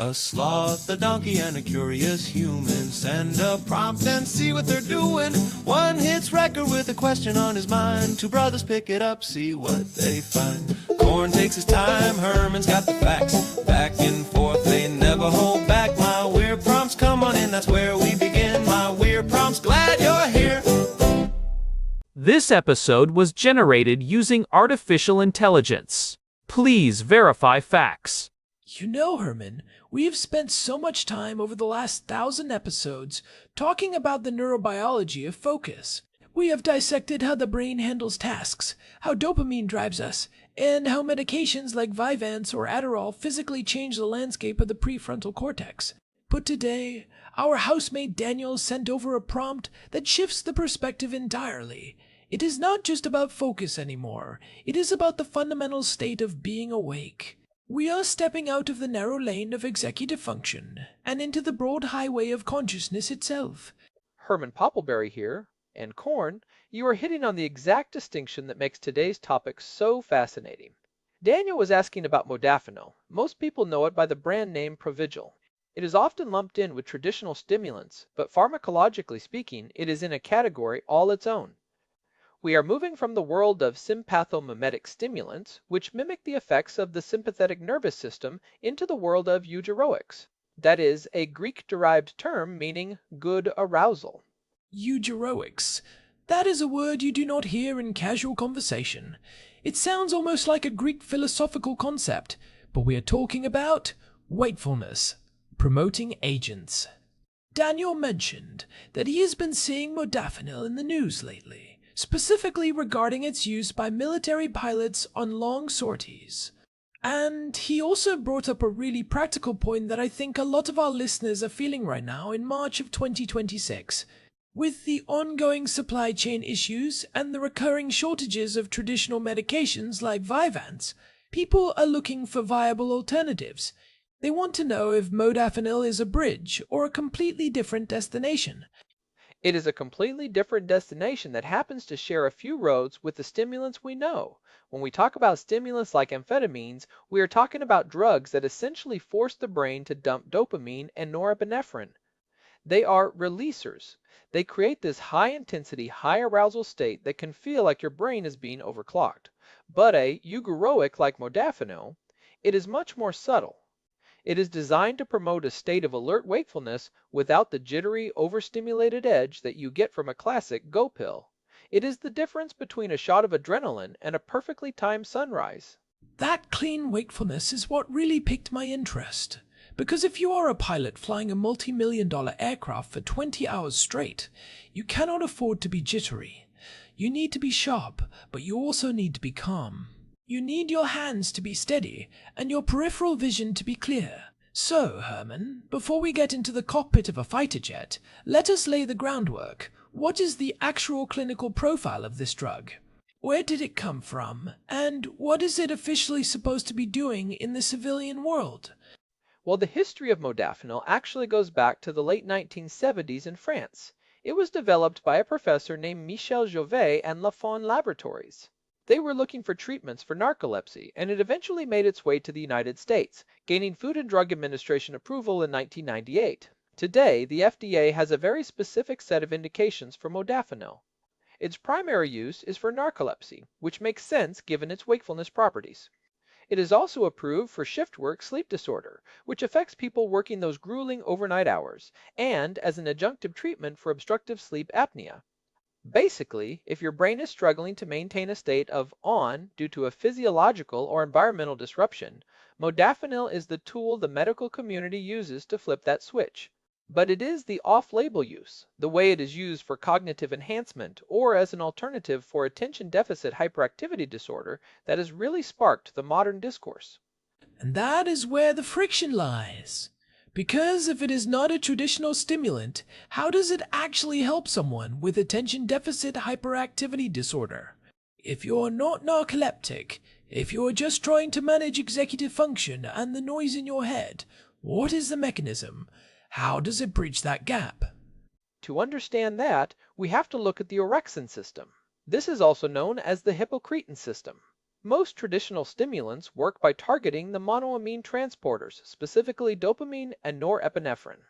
A sloth, a donkey, and a curious human. Send a prompt and see what they're doing. One hits record with a question on his mind. Two brothers pick it up, see what they find. Corn takes his time, Herman's got the facts. Back and forth, they never hold back. My weird prompts, come on in, that's where we begin. My weird prompts, glad you're here. This episode was generated using artificial intelligence. Please verify facts. You know, Herman, we have spent so much time over the last 1,000 episodes talking about the neurobiology of focus. We have dissected how the brain handles tasks, how dopamine drives us, and how medications like Vyvanse or Adderall physically change the landscape of the prefrontal cortex. But today, our housemate Daniel sent over a prompt that shifts the perspective entirely. It is not just about focus anymore. It is about the fundamental state of being awake. We are stepping out of the narrow lane of executive function and into the broad highway of consciousness itself. Herman Poppleberry here, and Corn, you are hitting on the exact distinction that makes today's topic so fascinating. Daniel was asking about modafinil. Most people know it by the brand name Provigil. It is often lumped in with traditional stimulants, but pharmacologically speaking, it is in a category all its own. We are moving from the world of sympathomimetic stimulants, which mimic the effects of the sympathetic nervous system, into the world of eugeroics. That is, a Greek-derived term meaning good arousal. Eugeroics. That is a word you do not hear in casual conversation. It sounds almost like a Greek philosophical concept, but we are talking about wakefulness, promoting agents. Daniel mentioned that he has been seeing modafinil in the news lately, specifically regarding its use by military pilots on long sorties. And he also brought up a really practical point that I think a lot of our listeners are feeling right now in March of 2026. With the ongoing supply chain issues and the recurring shortages of traditional medications like Vyvanse, people are looking for viable alternatives. They want to know if modafinil is a bridge or a completely different destination. It is a completely different destination that happens to share a few roads with the stimulants we know. When we talk about stimulants like amphetamines, we are talking about drugs that essentially force the brain to dump dopamine and norepinephrine. They are releasers. They create this high-intensity, high-arousal state that can feel like your brain is being overclocked. But a eugeroic like modafinil, it is much more subtle. It is designed to promote a state of alert wakefulness without the jittery, overstimulated edge that you get from a classic go pill. It is the difference between a shot of adrenaline and a perfectly timed sunrise. That clean wakefulness is what really piqued my interest. Because if you are a pilot flying a multi-million-dollar aircraft for 20 hours straight, you cannot afford to be jittery. You need to be sharp, but you also need to be calm. You need your hands to be steady and your peripheral vision to be clear. So, Herman, before we get into the cockpit of a fighter jet, let us lay the groundwork. What is the actual clinical profile of this drug? Where did it come from? And what is it officially supposed to be doing in the civilian world? Well, the history of modafinil actually goes back to the late 1970s in France. It was developed by a professor named Michel Jouvet and Lafon Laboratories. They were looking for treatments for narcolepsy, and it eventually made its way to the United States, gaining Food and Drug Administration approval in 1998. Today, the FDA has a very specific set of indications for modafinil. Its primary use is for narcolepsy, which makes sense given its wakefulness properties. It is also approved for shift work sleep disorder, which affects people working those grueling overnight hours, and as an adjunctive treatment for obstructive sleep apnea. Basically, if your brain is struggling to maintain a state of on due to a physiological or environmental disruption, modafinil is the tool the medical community uses to flip that switch. But it is the off-label use, the way it is used for cognitive enhancement or as an alternative for attention deficit hyperactivity disorder, that has really sparked the modern discourse. And that is where the friction lies. Because if it is not a traditional stimulant, how does it actually help someone with attention deficit hyperactivity disorder? If you're not narcoleptic, if you're just trying to manage executive function and the noise in your head, what is the mechanism? How does it bridge that gap? To understand that, we have to look at the orexin system. This is also known as the Hippocretan system. Most traditional stimulants work by targeting the monoamine transporters, specifically dopamine and norepinephrine.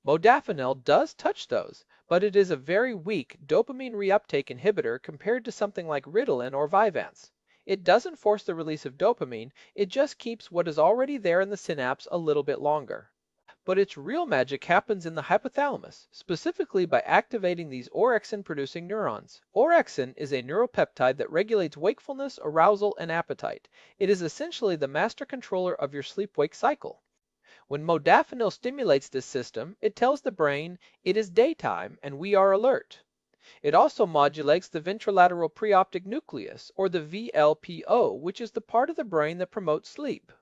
Modafinil does touch those, but it is a very weak dopamine reuptake inhibitor compared to something like Ritalin or Vyvanse. It doesn't force the release of dopamine, it just keeps what is already there in the synapse a little bit longer. But its real magic happens in the hypothalamus, specifically by activating these orexin-producing neurons. Orexin is a neuropeptide that regulates wakefulness, arousal, and appetite. It is essentially the master controller of your sleep-wake cycle. When modafinil stimulates this system, it tells the brain it is daytime and we are alert. It also modulates the ventrolateral preoptic nucleus, or the VLPO, which is the part of the brain that promotes sleep.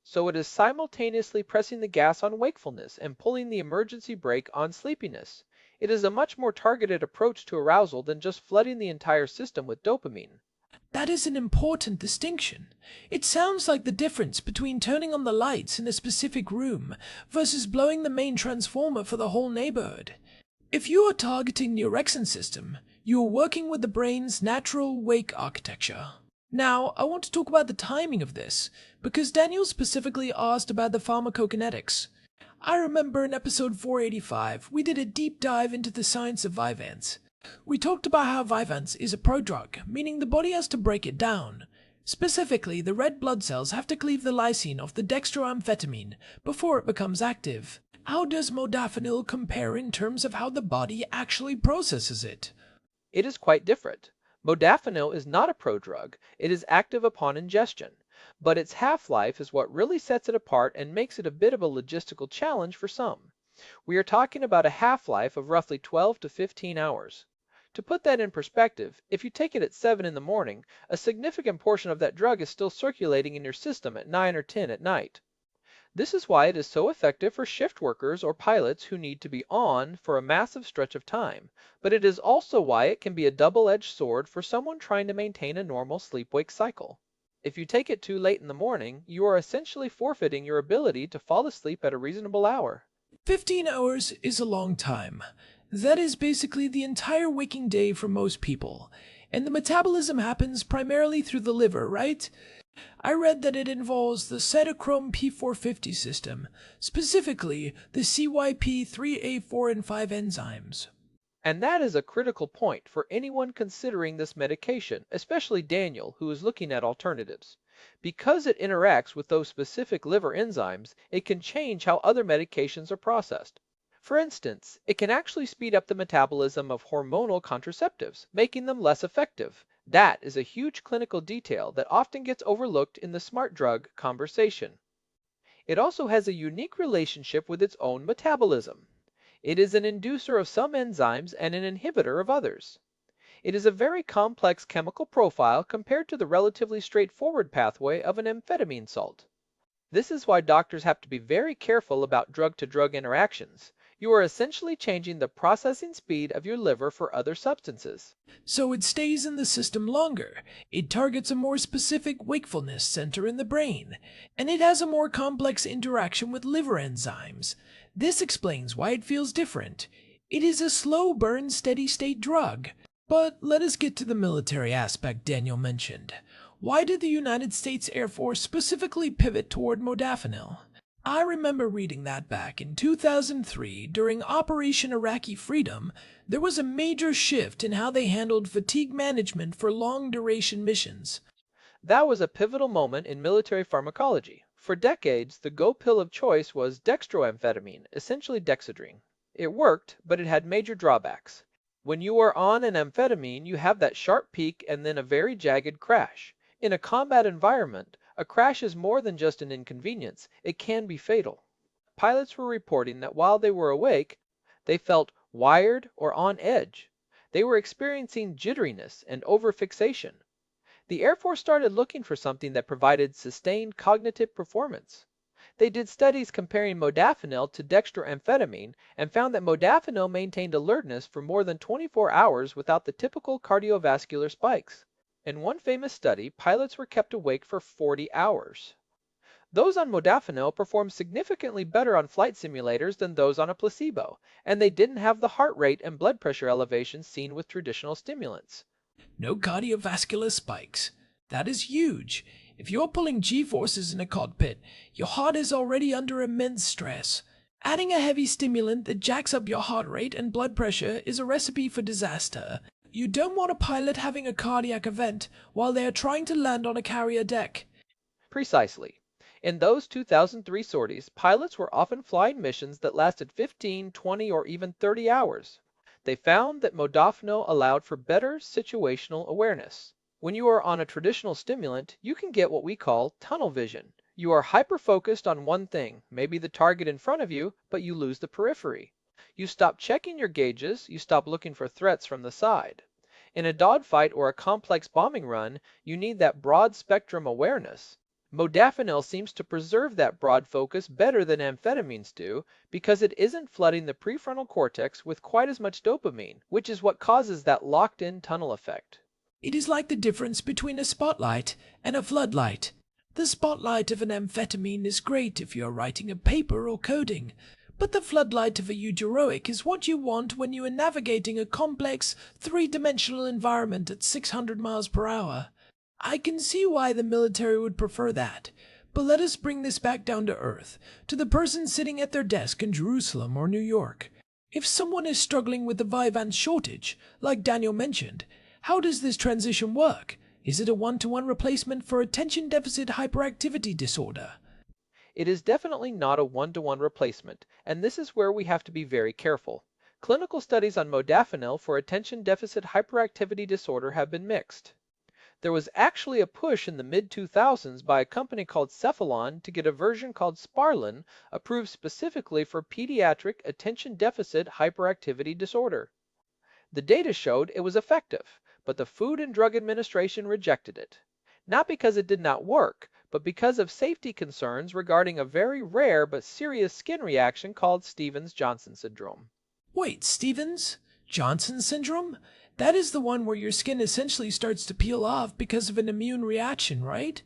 So it is simultaneously pressing the gas on wakefulness and pulling the emergency brake on sleepiness. It is a much more targeted approach to arousal than just flooding the entire system with dopamine. That is an important distinction. It sounds like the difference between turning on the lights in a specific room versus blowing the main transformer for the whole neighborhood. If you are targeting the orexin system, you are working with the brain's natural wake architecture. Now, I want to talk about the timing of this, because Daniel specifically asked about the pharmacokinetics. I remember in episode 485, we did a deep dive into the science of Vyvanse. We talked about how Vyvanse is a prodrug, meaning the body has to break it down. Specifically, the red blood cells have to cleave the lysine off the dextroamphetamine before it becomes active. How does modafinil compare in terms of how the body actually processes it? It is quite different. Modafinil is not a prodrug, it is active upon ingestion, but its half-life is what really sets it apart and makes it a bit of a logistical challenge for some. We are talking about a half-life of roughly 12 to 15 hours. To put that in perspective, if you take it at 7 in the morning, a significant portion of that drug is still circulating in your system at 9 or 10 at night. This is why it is so effective for shift workers or pilots who need to be on for a massive stretch of time, but it is also why it can be a double-edged sword for someone trying to maintain a normal sleep-wake cycle. If you take it too late in the morning, you are essentially forfeiting your ability to fall asleep at a reasonable hour. 15 hours is a long time. That is basically the entire waking day for most people, and the metabolism happens primarily through the liver, right? I read that it involves the cytochrome P450 system, specifically the CYP3A4 and 5 enzymes. And that is a critical point for anyone considering this medication, especially Daniel, who is looking at alternatives. Because it interacts with those specific liver enzymes, it can change how other medications are processed. For instance, it can actually speed up the metabolism of hormonal contraceptives, making them less effective. That is a huge clinical detail that often gets overlooked in the smart drug conversation. It also has a unique relationship with its own metabolism. It is an inducer of some enzymes and an inhibitor of others. It is a very complex chemical profile compared to the relatively straightforward pathway of an amphetamine salt. This is why doctors have to be very careful about drug-to-drug interactions. You are essentially changing the processing speed of your liver for other substances. So it stays in the system longer, it targets a more specific wakefulness center in the brain, and it has a more complex interaction with liver enzymes. This explains why it feels different. It is a slow burn, steady state drug. But let us get to the military aspect Daniel mentioned. Why did the United States Air Force specifically pivot toward modafinil? I remember reading that back in 2003, during Operation Iraqi Freedom, there was a major shift in how they handled fatigue management for long-duration missions. That was a pivotal moment in military pharmacology. For decades, the go pill of choice was dextroamphetamine, essentially Dexedrine. It worked, but it had major drawbacks. When you are on an amphetamine, you have that sharp peak and then a very jagged crash. In a combat environment, a crash is more than just an inconvenience, it can be fatal. Pilots were reporting that while they were awake, they felt wired or on edge. They were experiencing jitteriness and overfixation. The Air Force started looking for something that provided sustained cognitive performance. They did studies comparing modafinil to dextroamphetamine and found that modafinil maintained alertness for more than 24 hours without the typical cardiovascular spikes. In one famous study, pilots were kept awake for 40 hours. Those on modafinil performed significantly better on flight simulators than those on a placebo, and they didn't have the heart rate and blood pressure elevations seen with traditional stimulants. No cardiovascular spikes. That is huge. If you're pulling G-forces in a cockpit, your heart is already under immense stress. Adding a heavy stimulant that jacks up your heart rate and blood pressure is a recipe for disaster. You don't want a pilot having a cardiac event while they are trying to land on a carrier deck. Precisely. In those 2003 sorties, pilots were often flying missions that lasted 15, 20, or even 30 hours. They found that modafinil allowed for better situational awareness. When you are on a traditional stimulant, you can get what we call tunnel vision. You are hyper-focused on one thing, maybe the target in front of you, but you lose the periphery. You stop checking your gauges, you stop looking for threats from the side. In a dogfight or a complex bombing run, you need that broad spectrum awareness. Modafinil seems to preserve that broad focus better than amphetamines do because it isn't flooding the prefrontal cortex with quite as much dopamine, which is what causes that locked-in tunnel effect. It is like the difference between a spotlight and a floodlight. The spotlight of an amphetamine is great if you're writing a paper or coding, but the floodlight of a eugeroic is what you want when you are navigating a complex, three-dimensional environment at 600 miles per hour. I can see why the military would prefer that, but let us bring this back down to earth, to the person sitting at their desk in Jerusalem or New York. If someone is struggling with the Vyvanse shortage, like Daniel mentioned, how does this transition work? Is it a one-to-one replacement for attention deficit hyperactivity disorder? It is definitely not a one-to-one replacement, and this is where we have to be very careful. Clinical studies on modafinil for attention deficit hyperactivity disorder have been mixed. There was actually a push in the mid-2000s by a company called Cephalon to get a version called Sparlin approved specifically for pediatric attention deficit hyperactivity disorder. The data showed it was effective, but the Food and Drug Administration rejected it. Not because it did not work, but because of safety concerns regarding a very rare but serious skin reaction called Stevens-Johnson syndrome. Wait, Stevens-Johnson syndrome? That is the one where your skin essentially starts to peel off because of an immune reaction, right?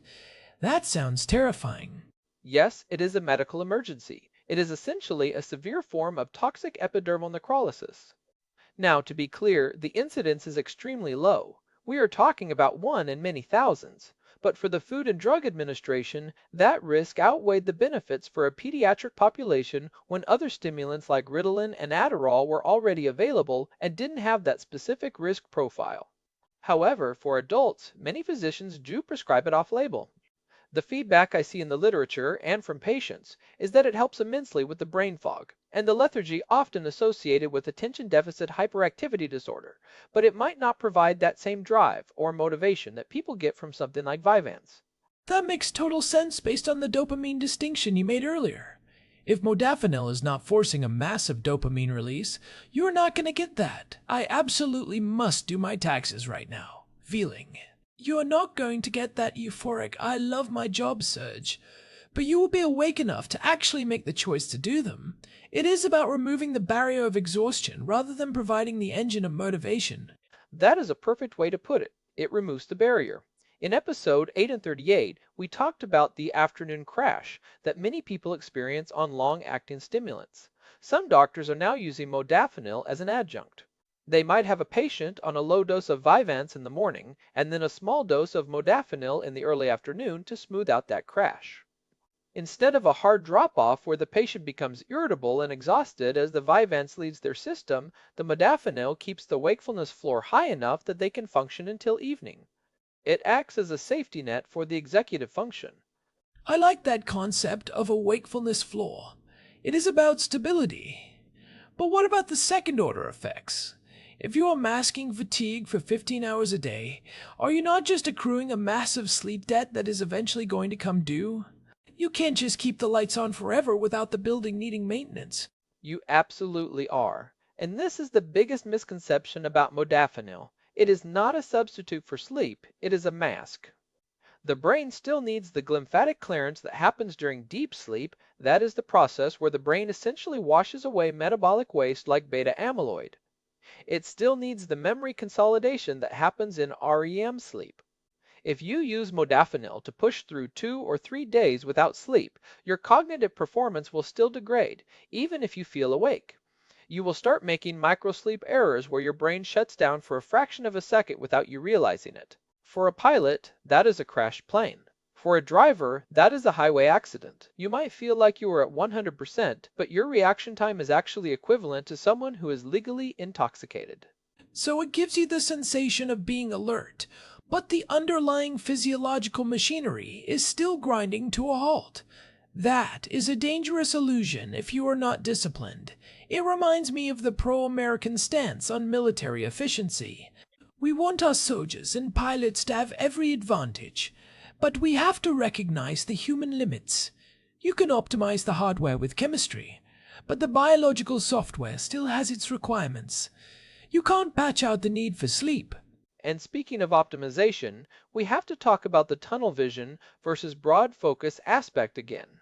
That sounds terrifying. Yes, it is a medical emergency. It is essentially a severe form of toxic epidermal necrolysis. Now, to be clear, the incidence is extremely low. We are talking about 1 in many thousands. But for the Food and Drug Administration, that risk outweighed the benefits for a pediatric population when other stimulants like Ritalin and Adderall were already available and didn't have that specific risk profile. However, for adults, many physicians do prescribe it off-label. The feedback I see in the literature and from patients is that it helps immensely with the brain fog and the lethargy often associated with attention deficit hyperactivity disorder, but it might not provide that same drive or motivation that people get from something like Vyvanse. That makes total sense based on the dopamine distinction you made earlier. If modafinil is not forcing a massive dopamine release, you're not going to get that. I absolutely must do my taxes right now. Feeling. You are not going to get that euphoric I love my job surge, but you will be awake enough to actually make the choice to do them. It is about removing the barrier of exhaustion rather than providing the engine of motivation. That is a perfect way to put it. It removes the barrier. In episode 8 and 38, we talked about the afternoon crash that many people experience on long-acting stimulants. Some doctors are now using modafinil as an adjunct. They might have a patient on a low dose of Vyvanse in the morning and then a small dose of modafinil in the early afternoon to smooth out that crash. Instead of a hard drop-off where the patient becomes irritable and exhausted as the Vyvanse leaves their system, the modafinil keeps the wakefulness floor high enough that they can function until evening. It acts as a safety net for the executive function. I like that concept of a wakefulness floor. It is about stability. But what about the second-order effects? If you are masking fatigue for 15 hours a day, are you not just accruing a massive sleep debt that is eventually going to come due? You can't just keep the lights on forever without the building needing maintenance. You absolutely are. And this is the biggest misconception about modafinil. It is not a substitute for sleep, it is a mask. The brain still needs the glymphatic clearance that happens during deep sleep. That is the process where the brain essentially washes away metabolic waste like beta amyloid. It still needs the memory consolidation that happens in REM sleep. If you use modafinil to push through 2 or 3 days without sleep, your cognitive performance will still degrade, even if you feel awake. You will start making microsleep errors where your brain shuts down for a fraction of a second without you realizing it. For a pilot, that is a crashed plane. For a driver, that is a highway accident. You might feel like you are at 100%, but your reaction time is actually equivalent to someone who is legally intoxicated. So it gives you the sensation of being alert, but the underlying physiological machinery is still grinding to a halt. That is a dangerous illusion if you are not disciplined. It reminds me of the pro-American stance on military efficiency. We want our soldiers and pilots to have every advantage, but we have to recognize the human limits. You can optimize the hardware with chemistry, but the biological software still has its requirements. You can't patch out the need for sleep. And speaking of optimization, we have to talk about the tunnel vision versus broad focus aspect again.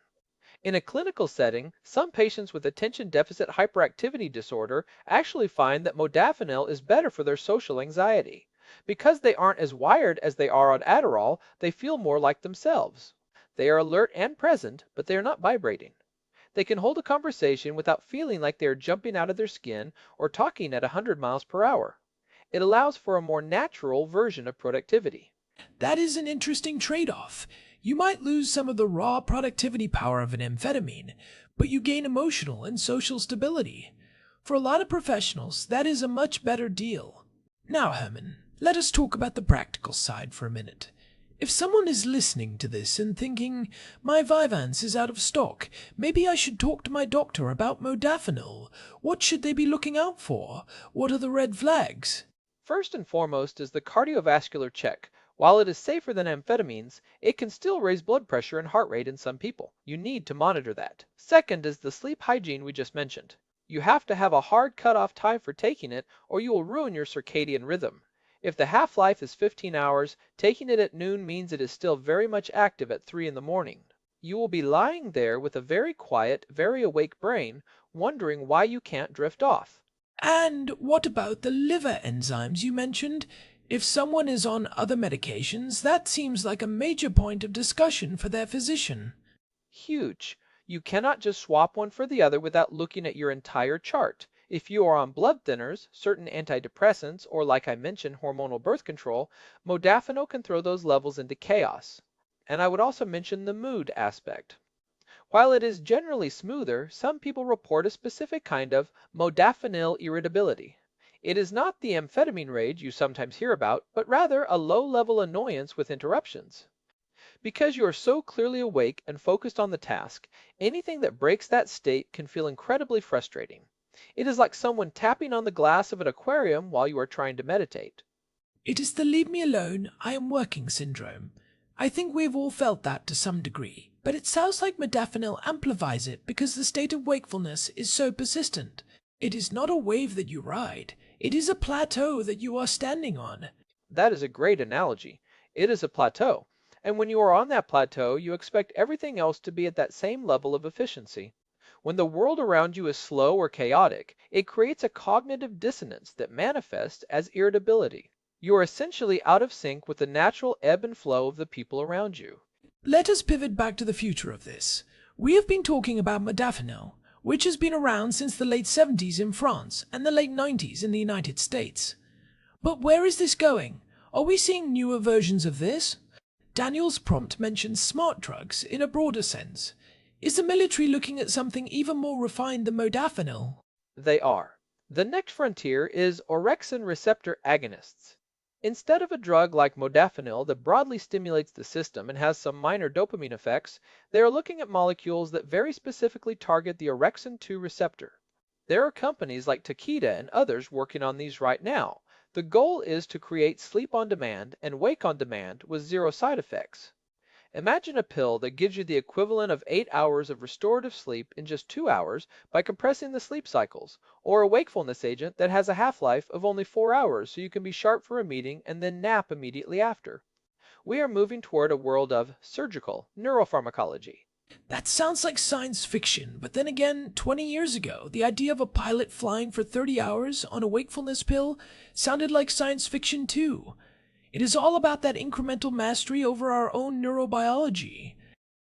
In a clinical setting, some patients with attention deficit hyperactivity disorder actually find that modafinil is better for their social anxiety. Because they aren't as wired as they are on Adderall, they feel more like themselves. They are alert and present, but they are not vibrating. They can hold a conversation without feeling like they are jumping out of their skin or talking at 100 miles per hour. It allows for a more natural version of productivity. That is an interesting trade-off. You might lose some of the raw productivity power of an amphetamine, but you gain emotional and social stability. For a lot of professionals, that is a much better deal. Now, Herman, let us talk about the practical side for a minute. If someone is listening to this and thinking, my Vyvanse is out of stock, maybe I should talk to my doctor about modafinil. What should they be looking out for? What are the red flags? First and foremost is the cardiovascular check. While it is safer than amphetamines, it can still raise blood pressure and heart rate in some people. You need to monitor that. Second is the sleep hygiene we just mentioned. You have to have a hard cutoff time for taking it, or you will ruin your circadian rhythm. If the half-life is 15 hours, taking it at noon means it is still very much active at 3 in the morning. You will be lying there with a very quiet, very awake brain, wondering why you can't drift off. And what about the liver enzymes you mentioned? If someone is on other medications, that seems like a major point of discussion for their physician. Huge. You cannot just swap one for the other without looking at your entire chart. If you are on blood thinners, certain antidepressants, or like I mentioned, hormonal birth control, modafinil can throw those levels into chaos. And I would also mention the mood aspect. While it is generally smoother, some people report a specific kind of modafinil irritability. It is not the amphetamine rage you sometimes hear about, but rather a low-level annoyance with interruptions. Because you are so clearly awake and focused on the task, anything that breaks that state can feel incredibly frustrating. It is like someone tapping on the glass of an aquarium while you are trying to meditate. It is the leave me alone, I am working syndrome. I think we've all felt that to some degree, but it sounds like modafinil amplifies it because the state of wakefulness is so persistent. It is not a wave that you ride, it is a plateau that you are standing on. That is a great analogy. It is a plateau, and when you are on that plateau, you expect everything else to be at that same level of efficiency. When the world around you is slow or chaotic, it creates a cognitive dissonance that manifests as irritability. You are essentially out of sync with the natural ebb and flow of the people around you. Let us pivot back to the future of this. We have been talking about modafinil, which has been around since the late 70s in France and the late 90s in the United States. But where is this going? Are we seeing newer versions of this? Daniel's prompt mentions smart drugs in a broader sense. Is the military looking at something even more refined than modafinil? They are. The next frontier is orexin receptor agonists. Instead of a drug like modafinil that broadly stimulates the system and has some minor dopamine effects, they are looking at molecules that very specifically target the orexin 2 receptor. There are companies like Takeda and others working on these right now. The goal is to create sleep on demand and wake on demand with zero side effects. Imagine a pill that gives you the equivalent of 8 hours of restorative sleep in just 2 hours by compressing the sleep cycles, or a wakefulness agent that has a half-life of only 4 hours so you can be sharp for a meeting and then nap immediately after. We are moving toward a world of surgical neuropharmacology. That sounds like science fiction, but then again, 20 years ago, the idea of a pilot flying for 30 hours on a wakefulness pill sounded like science fiction too. It is all about that incremental mastery over our own neurobiology.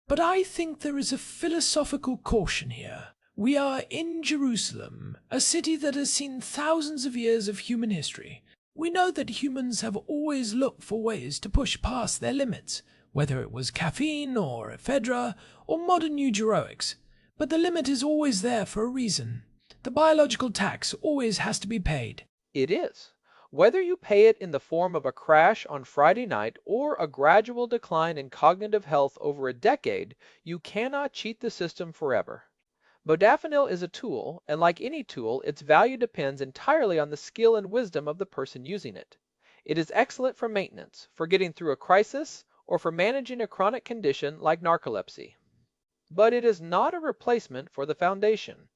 But I think there is a philosophical caution here. We are in Jerusalem, a city that has seen thousands of years of human history. We know that humans have always looked for ways to push past their limits, whether it was caffeine or ephedra or modern eugeroics. But the limit is always there for a reason. The biological tax always has to be paid. It is. Whether you pay it in the form of a crash on Friday night or a gradual decline in cognitive health over a decade, you cannot cheat the system forever. Modafinil is a tool, and like any tool, its value depends entirely on the skill and wisdom of the person using it. It is excellent for maintenance, for getting through a crisis, or for managing a chronic condition like narcolepsy. But it is not a replacement for the foundation.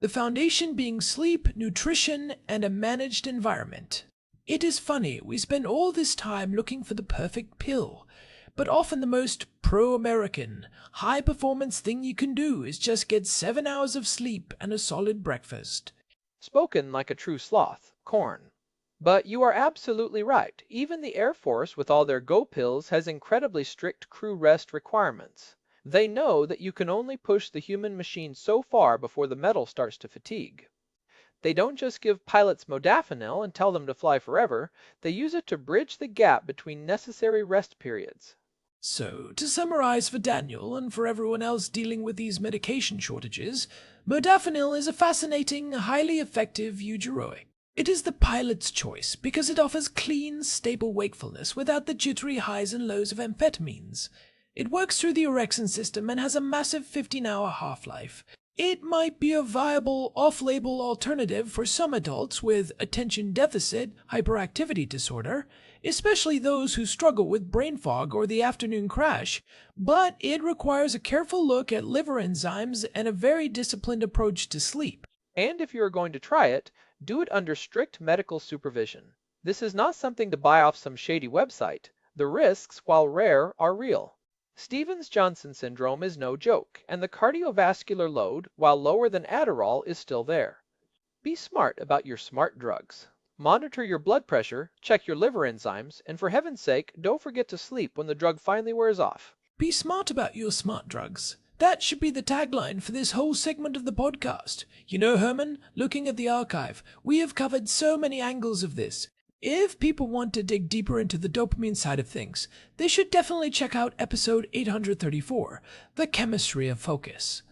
The foundation being sleep, nutrition, and a managed environment. It is funny, we spend all this time looking for the perfect pill, but often the most pro-American, high-performance thing you can do is just get 7 hours of sleep and a solid breakfast. Spoken like a true sloth, corn. But you are absolutely right. Even the Air Force, with all their Go pills, has incredibly strict crew rest requirements. They know that you can only push the human machine so far before the metal starts to fatigue. They don't just give pilots modafinil and tell them to fly forever, they use it to bridge the gap between necessary rest periods. So, to summarize for Daniel and for everyone else dealing with these medication shortages, modafinil is a fascinating, highly effective eugeroic. It is the pilot's choice because it offers clean, stable wakefulness without the jittery highs and lows of amphetamines. It works through the orexin system and has a massive 15-hour half-life. It might be a viable off-label alternative for some adults with attention deficit hyperactivity disorder, especially those who struggle with brain fog or the afternoon crash, but it requires a careful look at liver enzymes and a very disciplined approach to sleep. And if you are going to try it, do it under strict medical supervision. This is not something to buy off some shady website. The risks, while rare, are real. Stevens-Johnson syndrome is no joke, and the cardiovascular load, while lower than Adderall, is still there. Be smart about your smart drugs. Monitor your blood pressure, check your liver enzymes, and for heaven's sake, don't forget to sleep when the drug finally wears off. Be smart about your smart drugs. That should be the tagline for this whole segment of the podcast. You know, Herman, looking at the archive, we have covered so many angles of this. If people want to dig deeper into the dopamine side of things, they should definitely check out episode 834, The Chemistry of Focus.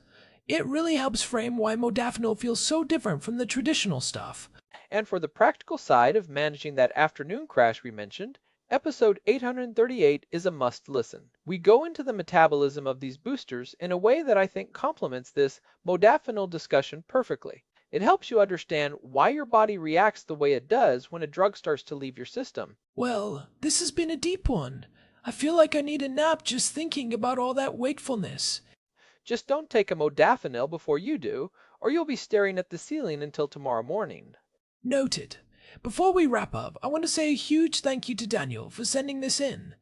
It really helps frame why modafinil feels so different from the traditional stuff. And for the practical side of managing that afternoon crash we mentioned, episode 838 is a must listen. We go into the metabolism of these boosters in a way that I think complements this modafinil discussion perfectly. It helps you understand why your body reacts the way it does when a drug starts to leave your system. Well, this has been a deep one. I feel like I need a nap just thinking about all that wakefulness. Just don't take a modafinil before you do, or you'll be staring at the ceiling until tomorrow morning. Noted. Before we wrap up, I want to say a huge thank you to Daniel for sending this in.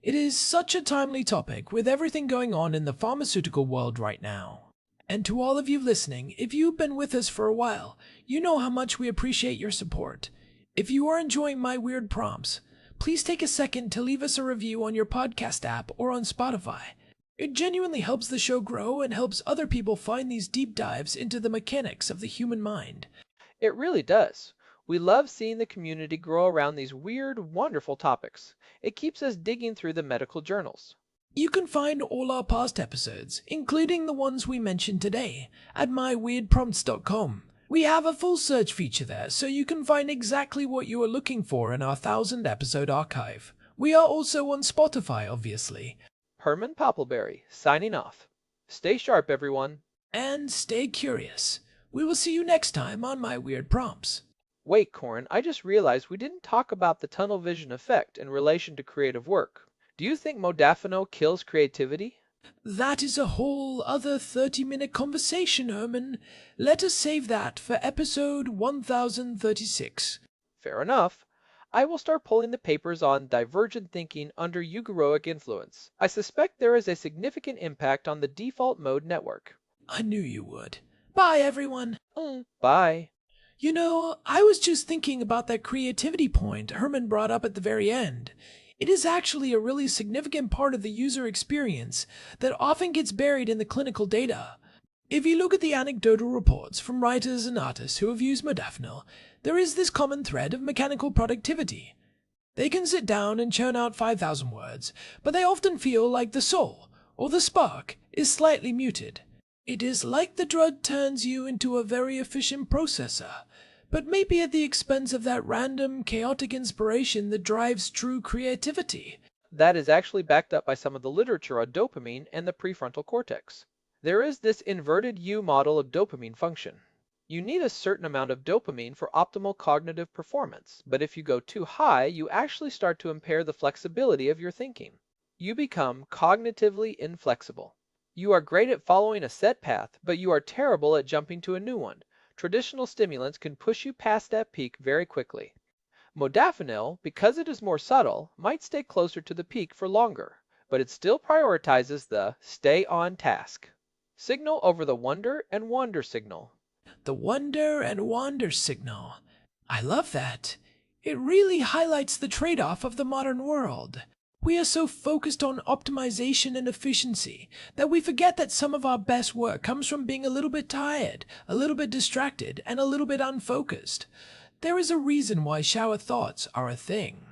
It is such a timely topic with everything going on in the pharmaceutical world right now. And to all of you listening, if you've been with us for a while, you know how much we appreciate your support. If you are enjoying my weird prompts, please take a second to leave us a review on your podcast app or on Spotify. It genuinely helps the show grow and helps other people find these deep dives into the mechanics of the human mind. It really does. We love seeing the community grow around these weird, wonderful topics. It keeps us digging through the medical journals. You can find all our past episodes, including the ones we mentioned today, at myweirdprompts.com. We have a full search feature there, so you can find exactly what you are looking for in our 1,000-episode archive. We are also on Spotify, obviously. Herman Poppleberry, signing off. Stay sharp, everyone. And stay curious. We will see you next time on My Weird Prompts. Wait, Corin, I just realized we didn't talk about the tunnel vision effect in relation to creative work. Do you think modafinil kills creativity? That is a whole other 30-minute conversation, Herman. Let us save that for episode 1036. Fair enough. I will start pulling the papers on divergent thinking under eugeroic influence. I suspect there is a significant impact on the default mode network. I knew you would. Bye, everyone. Bye. You know, I was just thinking about that creativity point Herman brought up at the very end. It is actually a really significant part of the user experience that often gets buried in the clinical data. If you look at the anecdotal reports from writers and artists who have used modafinil, there is this common thread of mechanical productivity. They can sit down and churn out 5,000 words, but they often feel like the soul, or the spark, is slightly muted. It is like the drug turns you into a very efficient processor, but maybe at the expense of that random, chaotic inspiration that drives true creativity. That is actually backed up by some of the literature on dopamine and the prefrontal cortex. There is this inverted U model of dopamine function. You need a certain amount of dopamine for optimal cognitive performance, but if you go too high, you actually start to impair the flexibility of your thinking. You become cognitively inflexible. You are great at following a set path, but you are terrible at jumping to a new one. Traditional stimulants can push you past that peak very quickly. Modafinil, because it is more subtle, might stay closer to the peak for longer, but it still prioritizes the stay on task signal over the wonder and wander signal. The wonder and wander signal. I love that. It really highlights the trade-off of the modern world. We are so focused on optimization and efficiency that we forget that some of our best work comes from being a little bit tired, a little bit distracted, and a little bit unfocused. There is a reason why shower thoughts are a thing.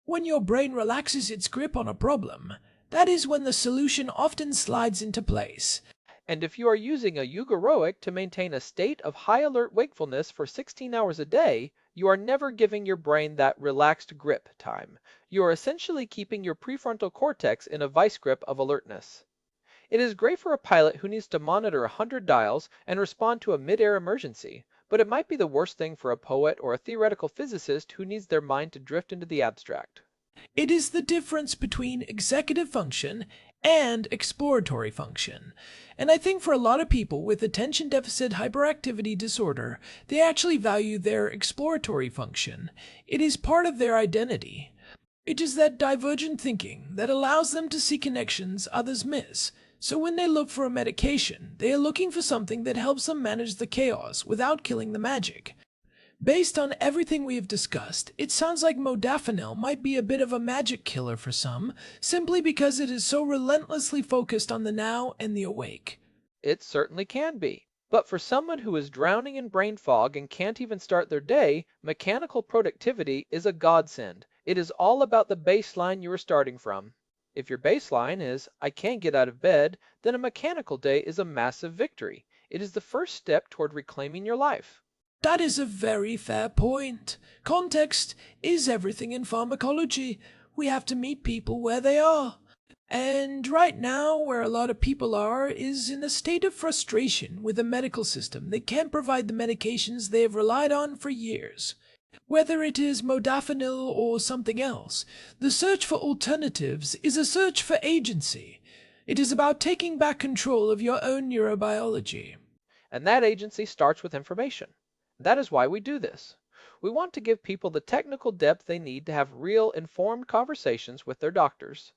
When your brain relaxes its grip on a problem, that is when the solution often slides into place. And if you are using a eugeroic to maintain a state of high alert wakefulness for 16 hours a day, you are never giving your brain that relaxed grip time. You are essentially keeping your prefrontal cortex in a vice grip of alertness. It is great for a pilot who needs to monitor 100 dials and respond to a mid-air emergency, but it might be the worst thing for a poet or a theoretical physicist who needs their mind to drift into the abstract. It is the difference between executive function and exploratory function. And I think for a lot of people with attention deficit hyperactivity disorder, they actually value their exploratory function. It is part of their identity. It is that divergent thinking that allows them to see connections others miss. So when they look for a medication, they are looking for something that helps them manage the chaos without killing the magic. Based on everything we have discussed, it sounds like modafinil might be a bit of a magic killer for some, simply because it is so relentlessly focused on the now and the awake. It certainly can be. But for someone who is drowning in brain fog and can't even start their day, mechanical productivity is a godsend. It is all about the baseline you are starting from. If your baseline is, I can't get out of bed, then a mechanical day is a massive victory. It is the first step toward reclaiming your life. That is a very fair point. Context is everything in pharmacology. We have to meet people where they are. And right now, where a lot of people are, is in a state of frustration with a medical system that can't provide the medications they have relied on for years. Whether it is modafinil or something else, the search for alternatives is a search for agency. It is about taking back control of your own neurobiology. And that agency starts with information. That is why we do this. We want to give people the technical depth they need to have real, informed conversations with their doctors.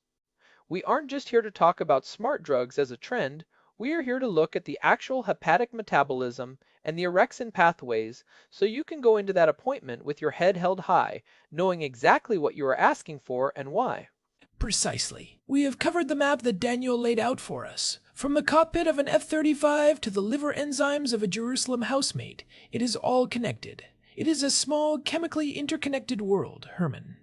We aren't just here to talk about smart drugs as a trend, we are here to look at the actual hepatic metabolism and the orexin pathways so you can go into that appointment with your head held high, knowing exactly what you are asking for and why. Precisely. We have covered the map that Daniel laid out for us. From the cockpit of an F-35 to the liver enzymes of a Jerusalem housemate, it is all connected. It is a small, chemically interconnected world, Herman.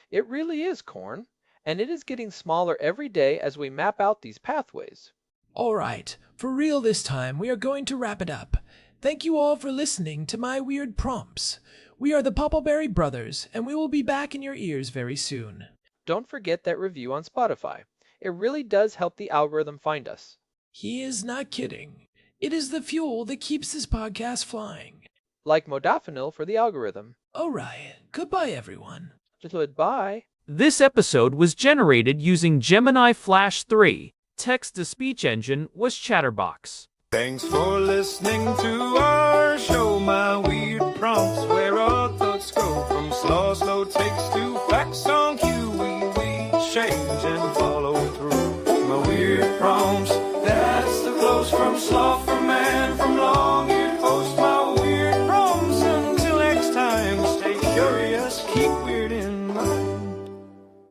It really is, Corn, and it is getting smaller every day as we map out these pathways. All right, for real this time, we are going to wrap it up. Thank you all for listening to my weird prompts. We are the Poppleberry Brothers, and we will be back in your ears very soon. Don't forget that review on Spotify. It really does help the algorithm find us. He is not kidding. It is the fuel that keeps this podcast flying. Like modafinil for the algorithm. All right, goodbye everyone. Goodbye. This episode was generated using Gemini Flash 3. Text-to-speech engine was Chatterbox. Thanks for listening to our show, my weird prompts, where our thoughts go from slow takes to facts on cue. We change and follow through. My weird prompts, that's the close from sloth